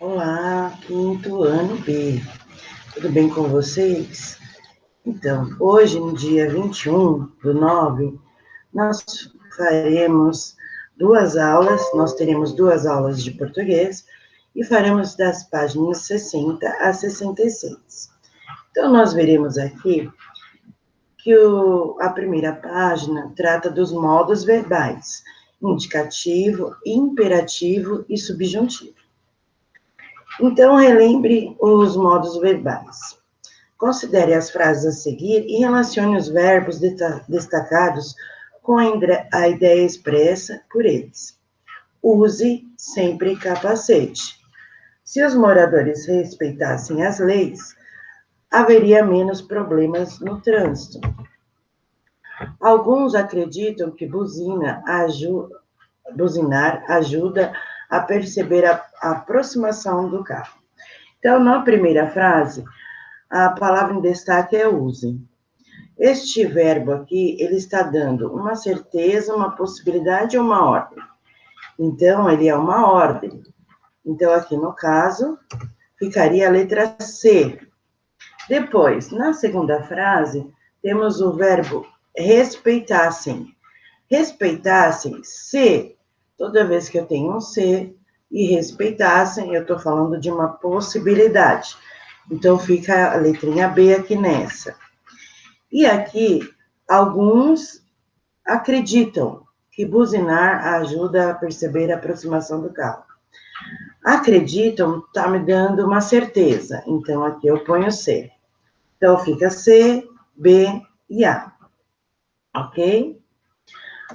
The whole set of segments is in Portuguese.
Olá, quinto ano B. Tudo bem com vocês? Então, hoje, no dia 21/9, nós faremos nós teremos duas aulas de português e faremos das páginas 60 a 66. Então, nós veremos aqui que a primeira página trata dos modos verbais, indicativo, imperativo e subjuntivo. Então, relembre os modos verbais. Considere as frases a seguir e relacione os verbos destacados com a ideia expressa por eles. Use sempre capacete. Se os moradores respeitassem as leis, haveria menos problemas no trânsito. Alguns acreditam que buzinar ajuda a perceber a aproximação do carro. Então, na primeira frase, a palavra em destaque é use. Este verbo aqui, ele está dando uma certeza, uma possibilidade ou uma ordem. Então, ele é uma ordem. Então, aqui no caso, ficaria a letra C. Depois, na segunda frase, temos o verbo respeitassem. Respeitassem, se, toda vez que eu tenho um se e respeitassem, eu estou falando de uma possibilidade. Então, fica a letrinha B aqui nessa. E aqui, alguns acreditam que buzinar ajuda a perceber a aproximação do carro. Acreditam está me dando uma certeza. Então, aqui eu ponho C. Então, fica C, B e A. Ok?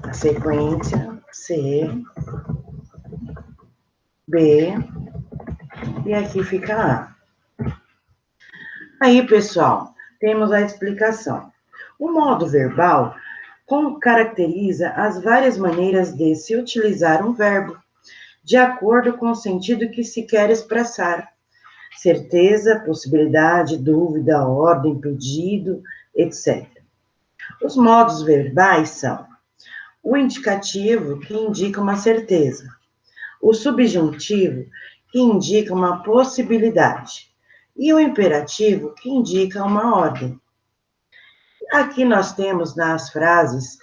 A sequência, C, B, e aqui fica A. Aí, pessoal, temos a explicação. O modo verbal caracteriza as várias maneiras de se utilizar um verbo, de acordo com o sentido que se quer expressar. Certeza, possibilidade, dúvida, ordem, pedido, etc. Os modos verbais são o indicativo, que indica uma certeza, o subjuntivo, que indica uma possibilidade, e o imperativo, que indica uma ordem. Aqui nós temos nas frases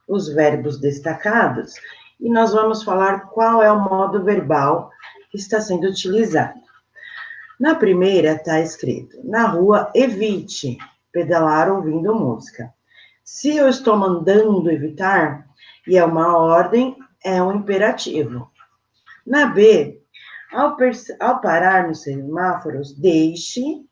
os verbos destacados e nós vamos falar qual é o modo verbal que está sendo utilizado. Na primeira está escrito: na rua, evite pedalar ouvindo música. Se eu estou mandando evitar e é uma ordem, é um imperativo. Na B, ao parar nos semáforos, deixe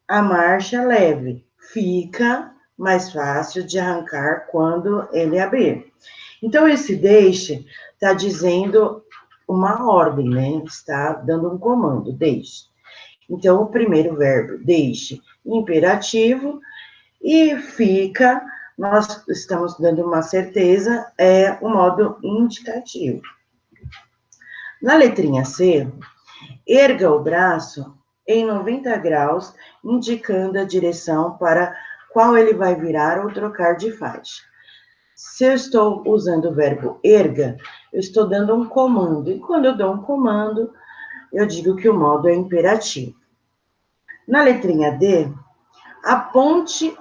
a marcha leve. Fica mais fácil de arrancar quando ele abrir. Então, esse deixe está dizendo uma ordem, né? Está dando um comando, deixe. Então, o primeiro verbo, deixe, imperativo, e fica, nós estamos dando uma certeza, é o modo indicativo. Na letrinha C, erga o braço em 90 graus, indicando a direção para qual ele vai virar ou trocar de faixa. Se eu estou usando o verbo erga, eu estou dando um comando. E quando eu dou um comando, eu digo que o modo é imperativo. Na letrinha D, aponte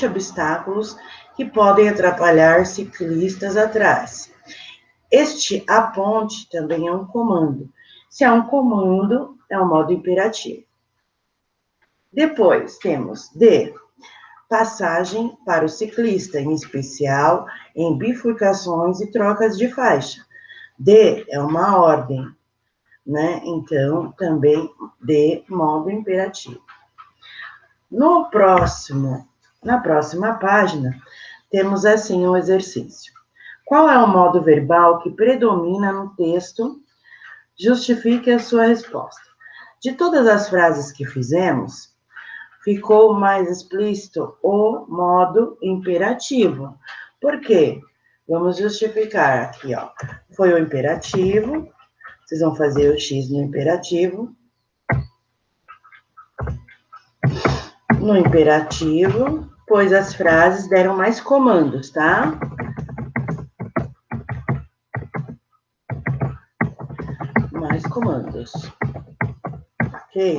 obstáculos que podem atrapalhar ciclistas atrás. Este aponte também é um comando. Se é um comando, é um modo imperativo. Depois temos D, passagem para o ciclista, em especial em bifurcações e trocas de faixa. D é uma ordem, né? Então, também D, modo imperativo. Na próxima página, temos assim um exercício. Qual é o modo verbal que predomina no texto? Justifique a sua resposta. De todas as frases que fizemos, ficou mais explícito o modo imperativo. Por quê? Vamos justificar aqui, ó. Foi o imperativo, vocês vão fazer o X no imperativo. No imperativo, pois as frases deram mais comandos, tá? mais comandos. Ok?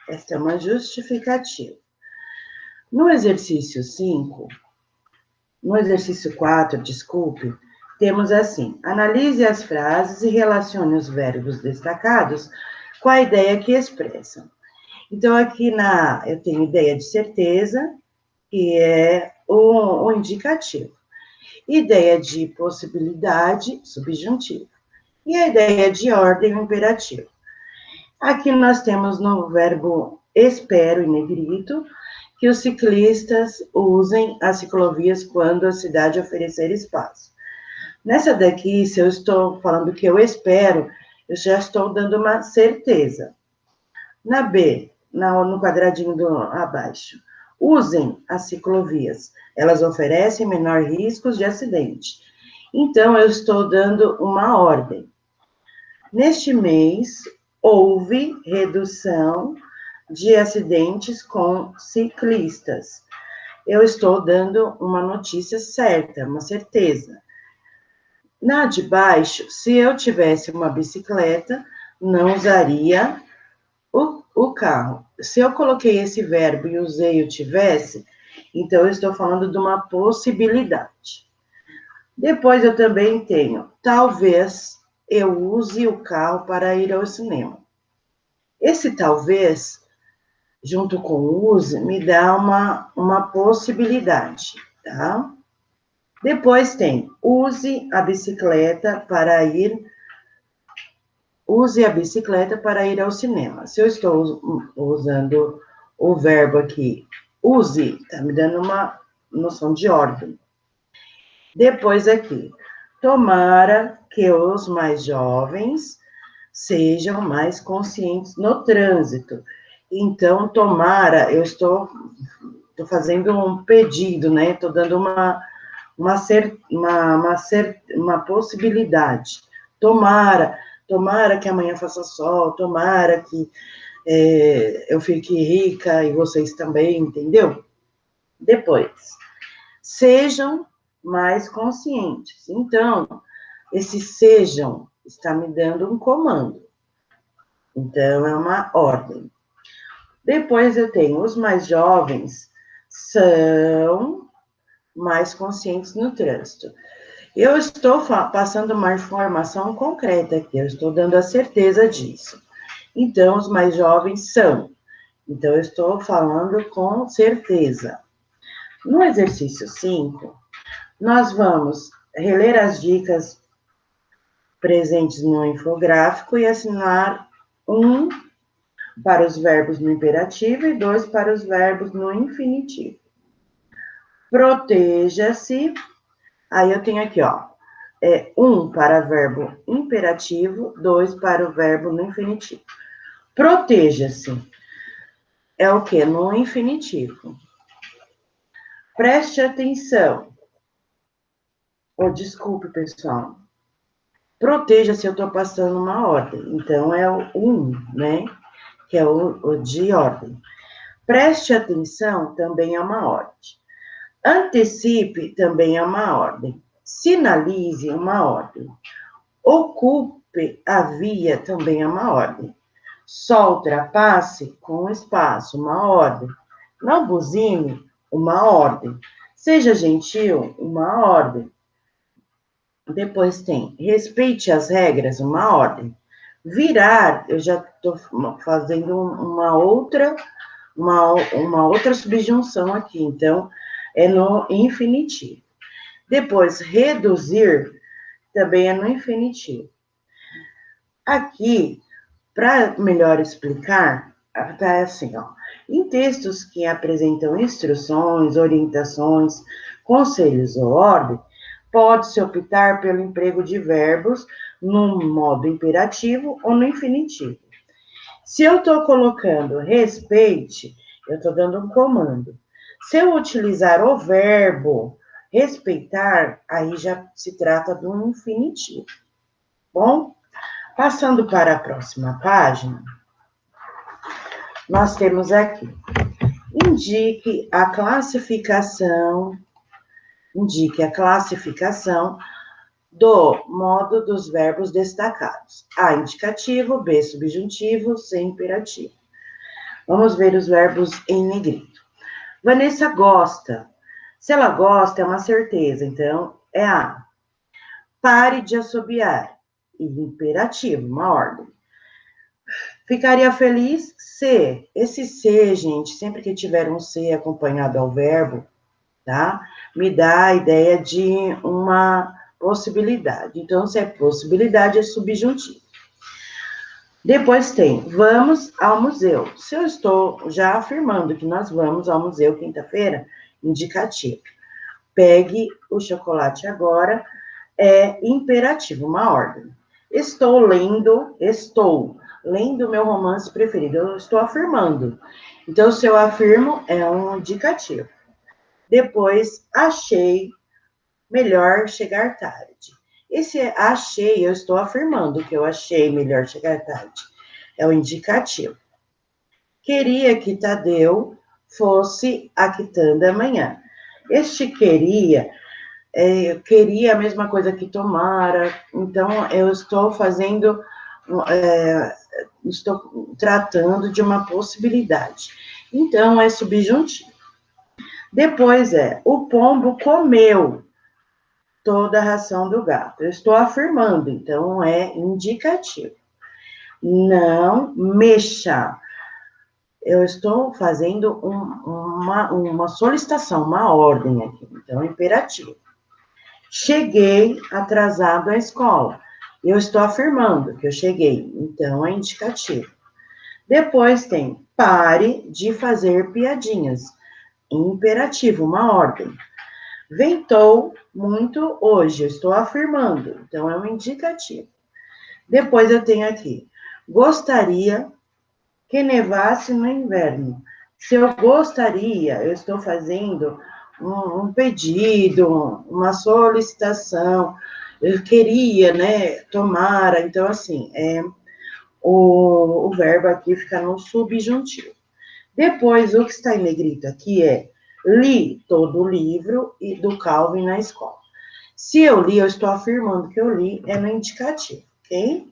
Esta é uma justificativa. No exercício 4, desculpe, temos assim: analise as frases e relacione os verbos destacados com a ideia que expressam. Então, aqui eu tenho ideia de certeza, que é o indicativo. Ideia de possibilidade, subjuntivo. E a ideia de ordem, o imperativo. Aqui nós temos no verbo espero, em negrito, que os ciclistas usem as ciclovias quando a cidade oferecer espaço. Nessa daqui, se eu estou falando que eu espero, eu já estou dando uma certeza. Na B, no quadradinho abaixo, usem as ciclovias. Elas oferecem menor riscos de acidente. Então, eu estou dando uma ordem. Neste mês, houve redução de acidentes com ciclistas. Eu estou dando uma notícia certa, uma certeza. Na de baixo, se eu tivesse uma bicicleta, não usaria o carro. Se eu coloquei esse verbo e usei o tivesse, então eu estou falando de uma possibilidade. Depois eu também tenho, talvez eu use o carro para ir ao cinema. Esse talvez, junto com o use, me dá uma possibilidade, tá? Depois tem, use a bicicleta para ir ao cinema. Se eu estou usando o verbo aqui, use, está me dando uma noção de ordem. Depois aqui, tomara que os mais jovens sejam mais conscientes no trânsito. Então, tomara, eu estou fazendo um pedido, né? Estou dando uma possibilidade. Tomara que amanhã faça sol, tomara que eu fique rica e vocês também, entendeu? Depois, sejam mais conscientes. Então, esse sejam está me dando um comando. Então, é uma ordem. Depois eu tenho os mais jovens são mais conscientes no trânsito. Eu estou passando uma informação concreta aqui, eu estou dando a certeza disso. Então, os mais jovens são. Então, eu estou falando com certeza. No exercício 5, nós vamos reler as dicas presentes no infográfico e assinar 1 para os verbos no imperativo e 2 para os verbos no infinitivo. Proteja-se. Aí eu tenho aqui, ó, 1 para verbo imperativo, 2 para o verbo no infinitivo. Proteja-se é o quê? No infinitivo. Preste atenção. Desculpe, pessoal. Proteja-se, eu estou passando uma ordem. Então, é o 1, né? Que é o de ordem. Preste atenção também é uma ordem. Antecipe também é uma ordem. Sinalize uma ordem. Ocupe a via também é uma ordem. Só ultrapasse com espaço, uma ordem. Não buzine, uma ordem. Seja gentil, uma ordem. Depois tem respeite as regras, uma ordem. Virar, eu já estou fazendo uma outra subjunção aqui, então é no infinitivo. Depois, reduzir também é no infinitivo. Aqui, para melhor explicar, tá assim, ó. Em textos que apresentam instruções, orientações, conselhos ou ordem, pode-se optar pelo emprego de verbos no modo imperativo ou no infinitivo. Se eu estou colocando respeite, eu estou dando um comando. Se eu utilizar o verbo respeitar, aí já se trata de um infinitivo. Bom, passando para a próxima página, nós temos aqui, indique a classificação do modo dos verbos destacados. A, indicativo, B, subjuntivo, C, imperativo. Vamos ver os verbos em negrito. Vanessa gosta. Se ela gosta, é uma certeza, então é A. Pare de assobiar. Imperativo, uma ordem. Ficaria feliz? C. Esse C, gente, sempre que tiver um C acompanhado ao verbo, tá? Me dá a ideia de uma possibilidade. Então, se é possibilidade, é subjuntivo. Depois tem, vamos ao museu. Se eu estou já afirmando que nós vamos ao museu quinta-feira, indicativo. Pegue o chocolate agora, é imperativo, uma ordem. Estou lendo meu romance preferido. Eu estou afirmando. Então, se eu afirmo, é um indicativo. Depois, achei melhor chegar tarde. Esse achei, eu estou afirmando que eu achei melhor chegar tarde. É o indicativo. Queria que Tadeu fosse a quitanda amanhã. Este queria, queria a mesma coisa que tomara. Então, eu estou fazendo, estou tratando de uma possibilidade. Então, é subjuntivo. Depois o pombo comeu toda a ração do gato. Eu estou afirmando, então é indicativo. Não mexa. Eu estou fazendo uma solicitação, uma ordem aqui, então é imperativo. Cheguei atrasado à escola. Eu estou afirmando que eu cheguei, então é indicativo. Depois tem pare de fazer piadinhas. Imperativo, uma ordem. Ventou muito hoje, eu estou afirmando, então é um indicativo. Depois eu tenho aqui, gostaria que nevasse no inverno. Se eu gostaria, eu estou fazendo um pedido, uma solicitação, eu queria, né, tomara, então assim, o verbo aqui fica no subjuntivo. Depois, o que está em negrito aqui é li todo o livro do Calvin na escola. Se eu li, eu estou afirmando que eu li, é no indicativo, ok?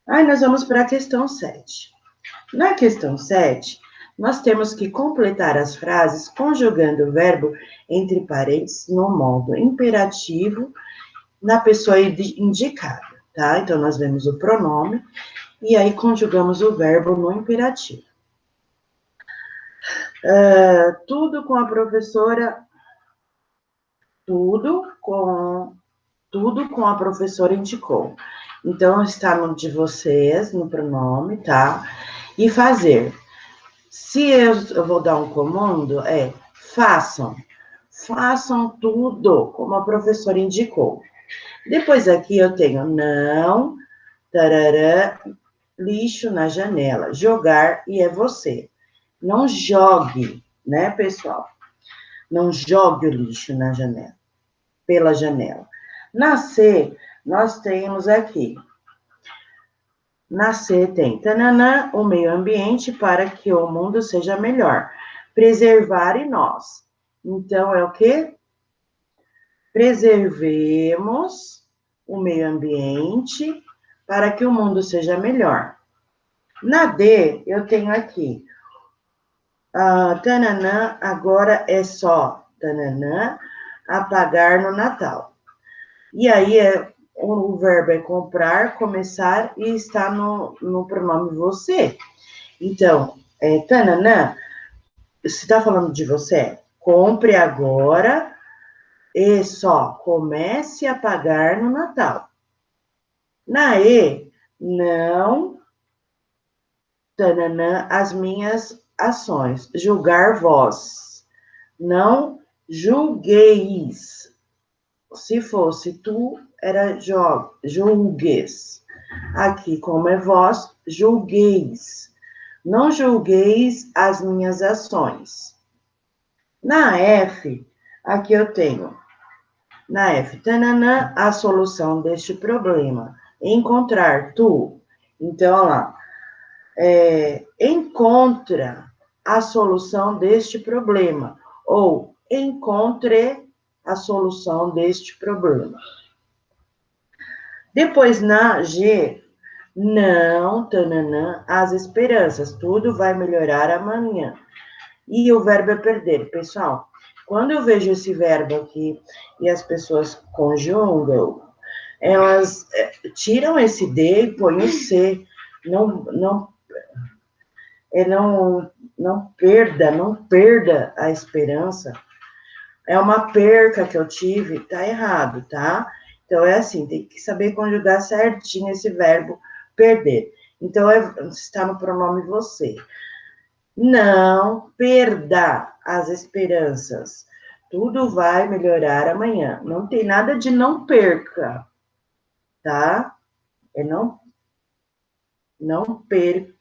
Aí nós vamos para a questão 7. Na questão 7, nós temos que completar as frases conjugando o verbo entre parênteses no modo imperativo na pessoa indicada, tá? Então, nós vemos o pronome e aí conjugamos o verbo no imperativo. Tudo com a professora, tudo com a professora indicou. Então, está no de vocês, no pronome, tá? E fazer. Se eu vou dar um comando, façam. Façam tudo como a professora indicou. Depois aqui eu tenho não, tarará, lixo na janela. Jogar e é você. Não jogue, né, pessoal? Não jogue o lixo na janela, pela janela. Nascer, nós temos aqui. Nascer tem tananã, o meio ambiente para que o mundo seja melhor. Preservar e nós. Então, é o quê? Preservemos o meio ambiente para que o mundo seja melhor. Na D, eu tenho aqui. Tananã, agora é só tananã, apagar no Natal. E aí, o verbo é comprar, começar e está no pronome você. Então, tananã, se está falando de você, compre agora e só comece a pagar no Natal. Na E, não, tananã, as minhas ações. Julgar vós. Não julgueis. Se fosse tu, era julgues. Aqui, como é vós, julgueis. Não julgueis as minhas ações. Na F, aqui eu tenho, na F, tananã, a solução deste problema. Encontrar tu. Então, olha lá, encontra a solução deste problema. Ou encontre a solução deste problema. Depois, na G, não, tananã, as esperanças, tudo vai melhorar amanhã. E o verbo é perder. Pessoal, quando eu vejo esse verbo aqui e as pessoas conjugam, elas tiram esse D e põem o C. Não perda a esperança. É uma perca que eu tive, tá errado, tá? Então, é assim, tem que saber conjugar certinho esse verbo perder. Então, está no pronome você. Não perda as esperanças. Tudo vai melhorar amanhã. Não tem nada de não perca, tá? É não perca.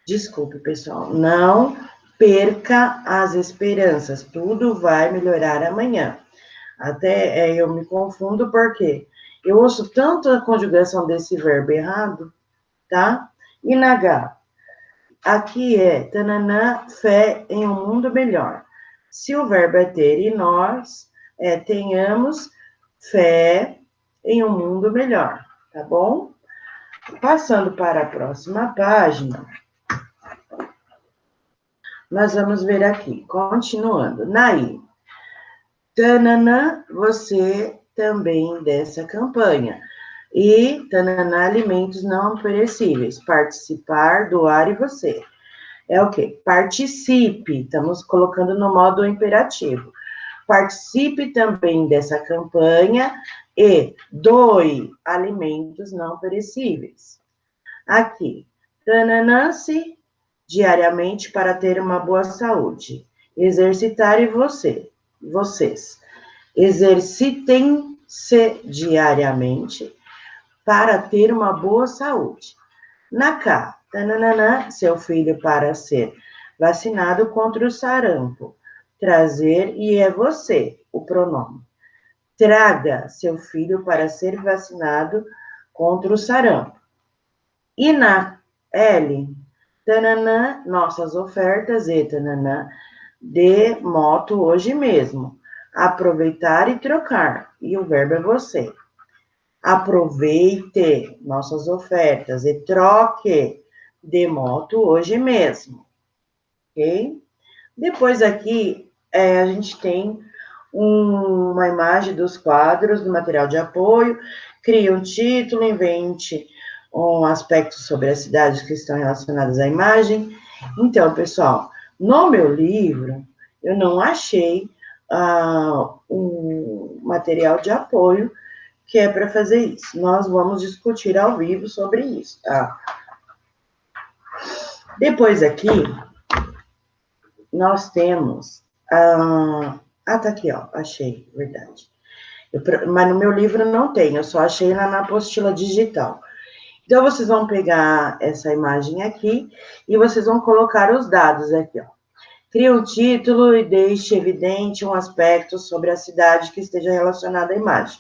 Desculpe, pessoal. Não perca as esperanças. Tudo vai melhorar amanhã. Até eu me confundo porque eu ouço tanto a conjugação desse verbo errado, tá? E na H, aqui é tananã, fé em um mundo melhor. Se o verbo é ter e nós, tenhamos fé em um mundo melhor, tá bom? Passando para a próxima página, nós vamos ver aqui, continuando. Naí, tananã, você também dessa campanha. E tananã, alimentos não perecíveis. Participar, doar e você. É o quê? Participe. Estamos colocando no modo imperativo. Participe também dessa campanha e doe alimentos não perecíveis. Aqui, tananã-se diariamente para ter uma boa saúde. Exercitar e vocês. Exercitem-se diariamente para ter uma boa saúde. Na K, tananana, seu filho para ser vacinado contra o sarampo. Trazer e é você, o pronome. Traga seu filho para ser vacinado contra o sarampo. E na L, tananã, nossas ofertas e tananã, de moto hoje mesmo. Aproveitar e trocar. E o verbo é você. Aproveite nossas ofertas e troque de moto hoje mesmo, ok? Depois aqui, a gente tem uma imagem dos quadros do material de apoio, crie um título, invente um aspecto sobre as cidades que estão relacionadas à imagem. Então, pessoal, no meu livro, eu não achei um material de apoio que é para fazer isso. Nós vamos discutir ao vivo sobre isso, tá? Depois aqui, nós temos... tá aqui, ó, achei, verdade. Mas no meu livro não tem, eu só achei na apostila digital. Então, vocês vão pegar essa imagem aqui e vocês vão colocar os dados aqui, ó. Crie um título e deixe evidente um aspecto sobre a cidade que esteja relacionado à imagem.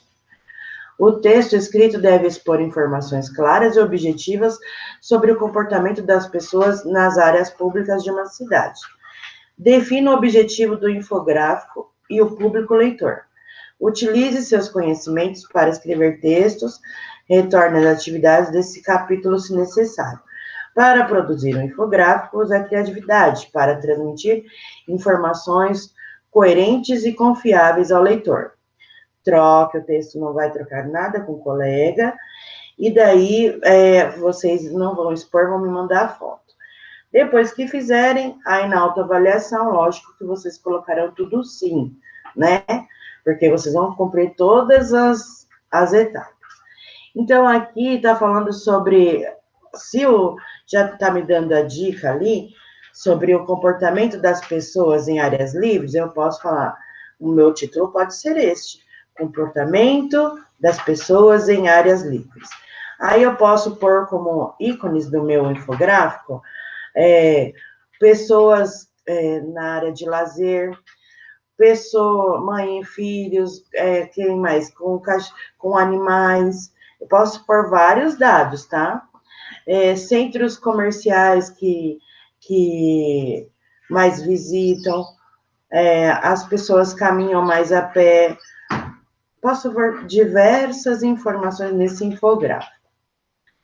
O texto escrito deve expor informações claras e objetivas sobre o comportamento das pessoas nas áreas públicas de uma cidade. Defina o objetivo do infográfico e o público leitor. Utilize seus conhecimentos para escrever textos, retorne às atividades desse capítulo se necessário. Para produzir um infográfico, use a criatividade para transmitir informações coerentes e confiáveis ao leitor. Troque, o texto não vai trocar nada com o colega, e daí vocês não vão expor, vão me mandar a foto. Depois que fizerem, aí na autoavaliação, lógico que vocês colocarão tudo sim, né? Porque vocês vão cumprir todas as etapas. Então, aqui está falando sobre, já está me dando a dica ali, sobre o comportamento das pessoas em áreas livres, eu posso falar, o meu título pode ser este, comportamento das pessoas em áreas livres. Aí eu posso pôr como ícones do meu infográfico, pessoas na área de lazer, mãe e filhos, quem mais? Com animais. Eu posso pôr vários dados, tá? Centros comerciais que mais visitam, as pessoas caminham mais a pé, posso ver diversas informações nesse infográfico.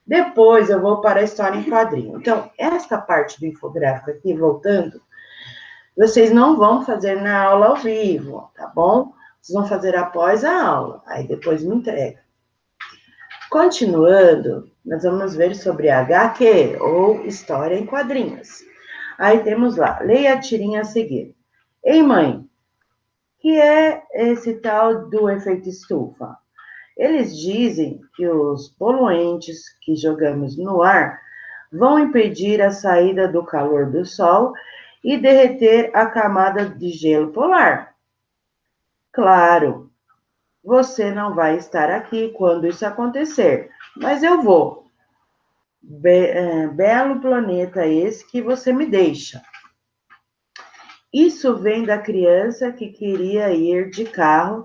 Depois eu vou para a história em quadrinho. Então, esta parte do infográfico aqui, voltando, vocês não vão fazer na aula ao vivo, tá bom? Vocês vão fazer após a aula, aí depois me entrega. Continuando, nós vamos ver sobre HQ, ou História em Quadrinhos. Aí temos lá, leia a tirinha a seguir. Ei, mãe, que é esse tal do efeito estufa? Eles dizem que os poluentes que jogamos no ar vão impedir a saída do calor do sol e derreter a camada de gelo polar. Claro, você não vai estar aqui quando isso acontecer, mas eu vou. Belo planeta esse que você me deixa. Isso vem da criança que queria ir de carro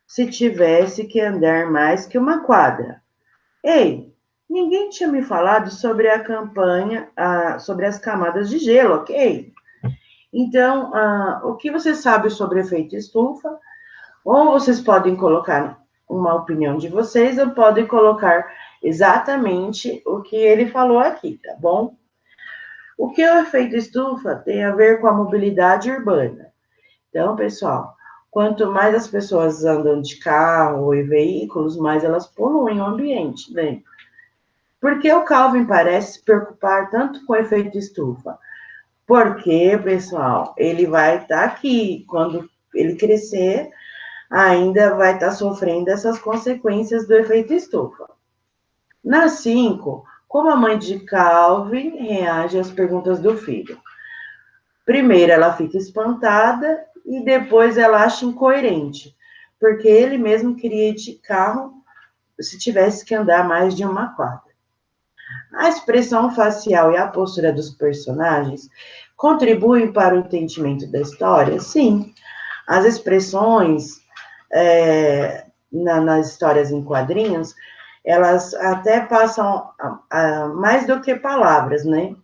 se tivesse que andar mais que uma quadra. Ei, ninguém tinha me falado sobre a campanha, sobre as camadas de gelo, ok? Então, o que você sabe sobre o efeito estufa? Ou vocês podem colocar uma opinião de vocês, ou podem colocar exatamente o que ele falou aqui, tá bom? O que é o efeito estufa tem a ver com a mobilidade urbana. Então, pessoal, quanto mais as pessoas andam de carro e veículos, mais elas poluem o ambiente, né? Por que o Calvin parece se preocupar tanto com o efeito estufa? Porque, pessoal, ele vai estar aqui, quando ele crescer, ainda vai estar sofrendo essas consequências do efeito estufa. Na 5, como a mãe de Calvin reage às perguntas do filho? Primeiro, ela fica espantada e depois ela acha incoerente, porque ele mesmo queria ir de carro se tivesse que andar mais de uma quadra. A expressão facial e a postura dos personagens contribuem para o entendimento da história? Sim. As expressões nas histórias em quadrinhos, elas até passam mais do que palavras, né?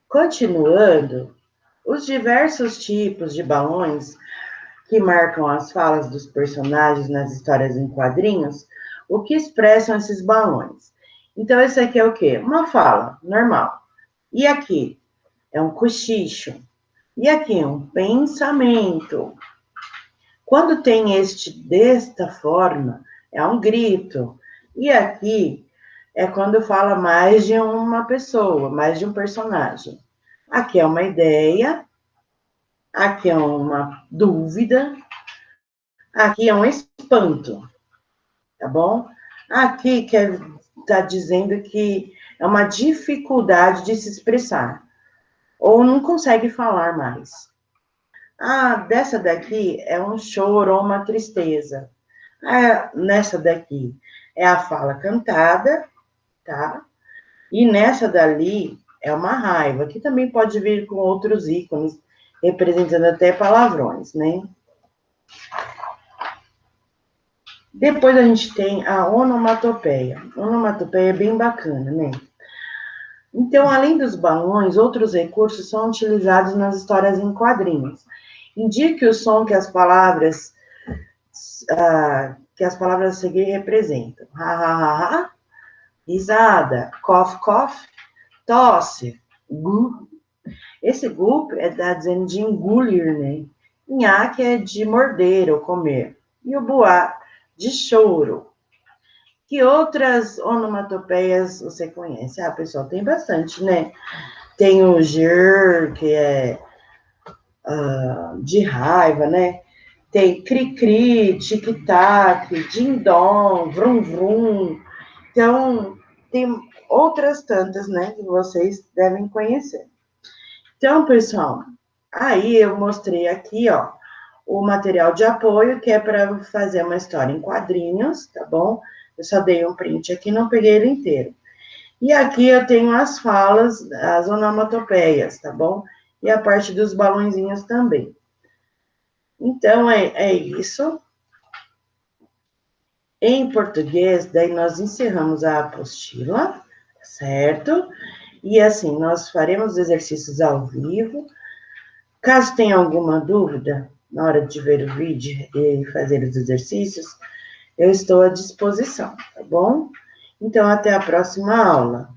Continuando, os diversos tipos de balões que marcam as falas dos personagens nas histórias em quadrinhos, o que expressam esses balões? Então, esse aqui é o quê? Uma fala normal. E aqui? É um cochicho. E aqui? Um pensamento. Quando tem desta forma, é um grito. E aqui é quando fala mais de uma pessoa, mais de um personagem. Aqui é uma ideia, aqui é uma dúvida, aqui é um espanto, tá bom? Aqui tá dizendo que é uma dificuldade de se expressar, ou não consegue falar mais. Dessa daqui é um choro ou uma tristeza. Nessa daqui é a fala cantada, tá? E nessa dali é uma raiva, que também pode vir com outros ícones, representando até palavrões, né? Depois a gente tem a onomatopeia. A onomatopeia é bem bacana, né? Então, além dos balões, outros recursos são utilizados nas histórias em quadrinhos. Indique o som que as palavras a seguir representam. Ha, ha, ha, ha, risada, cough, cough, tosse, gu. Esse gu tá dizendo de engolir, né? Nhaque é de morder ou comer. E o buá, de choro. Que outras onomatopeias você conhece? Pessoal, tem bastante, né? Tem o gir, que é de raiva, né? Tem cri-cri, tic-tac, din-dom, vrum-vrum. Então, tem outras tantas, né, que vocês devem conhecer. Então, pessoal, aí eu mostrei aqui, ó, o material de apoio, que é para fazer uma história em quadrinhos, tá bom? Eu só dei um print aqui, não peguei ele inteiro. E aqui eu tenho as falas, as onomatopeias, tá bom? E a parte dos balõezinhos também. Então, é isso. Em português, daí nós encerramos a apostila, certo? E assim, nós faremos exercícios ao vivo. Caso tenha alguma dúvida, na hora de ver o vídeo e fazer os exercícios, eu estou à disposição, tá bom? Então, até a próxima aula.